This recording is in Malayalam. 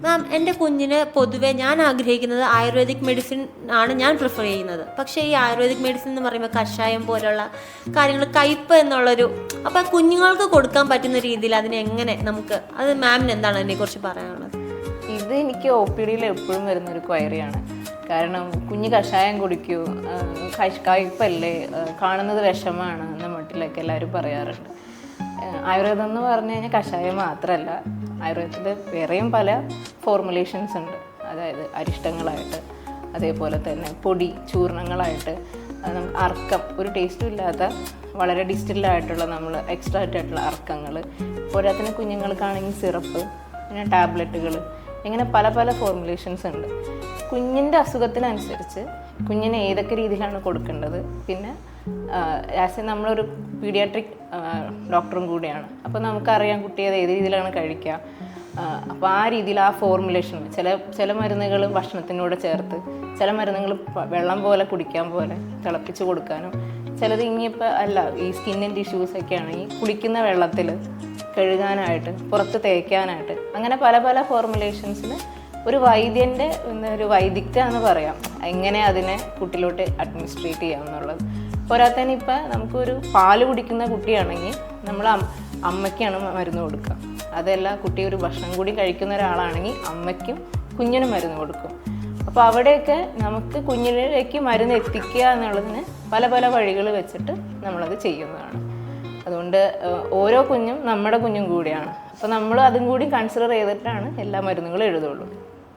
മാം, എൻ്റെ കുഞ്ഞിന് പൊതുവേ ഞാൻ ആഗ്രഹിക്കുന്നത് ആയുർവേദിക് മെഡിസിൻ ആണ് ഞാൻ പ്രിഫർ ചെയ്യുന്നത്. പക്ഷേ ഈ ആയുർവേദിക് മെഡിസിൻ എന്ന് പറയുമ്പോൾ കഷായം പോലുള്ള കാര്യങ്ങൾ, കയ്പ്പ് എന്നുള്ളൊരു, അപ്പോൾ കുഞ്ഞുങ്ങൾക്ക് കൊടുക്കാൻ പറ്റുന്ന രീതിയിൽ അതിനെ എങ്ങനെ നമുക്ക്, അത് മാമിന് എന്താണ് അതിനെക്കുറിച്ച് പറയാനുള്ളത്? ഇത് എനിക്ക് OPDയിൽ എപ്പോഴും വരുന്നൊരു ക്വയറിയാണ്. കാരണം കുഞ്ഞ് കഷായം കുടിക്കൂ, കയ്പ്പല്ലേ, കാണുന്നത് വിഷമാണ് എന്ന മട്ടിലൊക്കെ എല്ലാവരും പറയാറുണ്ട്. ആയുർവേദം എന്ന് പറഞ്ഞു കഴിഞ്ഞാൽ കഷായം മാത്രമല്ല, ആയുർവേദത്തിൽ വേറെയും പല ഫോർമുലേഷൻസ് ഉണ്ട്. അതായത് അരിഷ്ടങ്ങളായിട്ട്, അതേപോലെ തന്നെ പൊടി ചൂർണങ്ങളായിട്ട്, നമുക്ക് അർക്കം, ഒരു ടേസ്റ്റും ഇല്ലാത്ത വളരെ ഡിസ്റ്റിൽഡായിട്ടുള്ള നമ്മൾ എക്സ്ട്രാക്റ്റ് ആയിട്ടുള്ള അർക്കങ്ങൾ, പോരാത്തിന് കുഞ്ഞുങ്ങൾക്കാണെങ്കിൽ സിറപ്പ്, പിന്നെ ടാബ്ലറ്റുകൾ, ഇങ്ങനെ പല പല ഫോർമുലേഷൻസ് ഉണ്ട്. കുഞ്ഞിൻ്റെ അസുഖത്തിനനുസരിച്ച് കുഞ്ഞിന് ഏതൊക്കെ രീതിയിലാണ് കൊടുക്കേണ്ടത്, പിന്നെ നമ്മളൊരു പീഡിയാട്രിക് ഡോക്ടറും കൂടിയാണ്. അപ്പോൾ നമുക്കറിയാം കുട്ടി അത് ഏത് രീതിയിലാണ് കഴിക്കുക. അപ്പോൾ ആ രീതിയിൽ ആ ഫോർമുലേഷൻ, ചില മരുന്നുകൾ ഭക്ഷണത്തിനോട് ചേർത്ത്, ചില മരുന്നുകൾ വെള്ളം പോലെ കുടിക്കാൻ പോലെ തിളപ്പിച്ച് കൊടുക്കാനും, ചിലത് ഇനിയിപ്പോൾ അല്ല ഈ സ്കിന്നിൻ്റെ ഇഷ്യൂസൊക്കെ ആണെങ്കിൽ കുടിക്കുന്ന വെള്ളത്തിൽ കഴുകാനായിട്ട്, പുറത്ത് തേക്കാനായിട്ട്, അങ്ങനെ പല പല ഫോർമുലേഷൻസിൽ ഒരു വൈദ്യൻ്റെ ഒരു വൈദിക്ത എന്ന് പറയാം എങ്ങനെ അതിനെ കുട്ടിയിലോട്ട് അഡ്മിനിസ്ട്രേറ്റ് ചെയ്യാം എന്നുള്ളത്. പോരാത്തതിന് ഇപ്പം നമുക്കൊരു പാല് കുടിക്കുന്ന കുട്ടിയാണെങ്കിൽ നമ്മൾ അമ്മയ്ക്കാണ് മരുന്ന് കൊടുക്കുക. അതല്ല, കുട്ടി ഒരു ഭക്ഷണം കൂടി കഴിക്കുന്ന ഒരാളാണെങ്കിൽ അമ്മയ്ക്കും കുഞ്ഞിനും മരുന്ന് കൊടുക്കും. അപ്പോൾ അവിടെയൊക്കെ നമുക്ക് കുഞ്ഞിലേക്ക് മരുന്ന് എത്തിക്കുക എന്നുള്ളതിന് പല പല വഴികൾ വെച്ചിട്ട് നമ്മളത് ചെയ്യുന്നതാണ്. അതുകൊണ്ട് ഓരോ കുഞ്ഞും നമ്മുടെ കുഞ്ഞും കൂടിയാണ്. അപ്പോൾ നമ്മൾ അതും കൂടി കൺസിഡർ ചെയ്തിട്ടാണ് എല്ലാ മരുന്നുകളും എഴുതുള്ളൂ.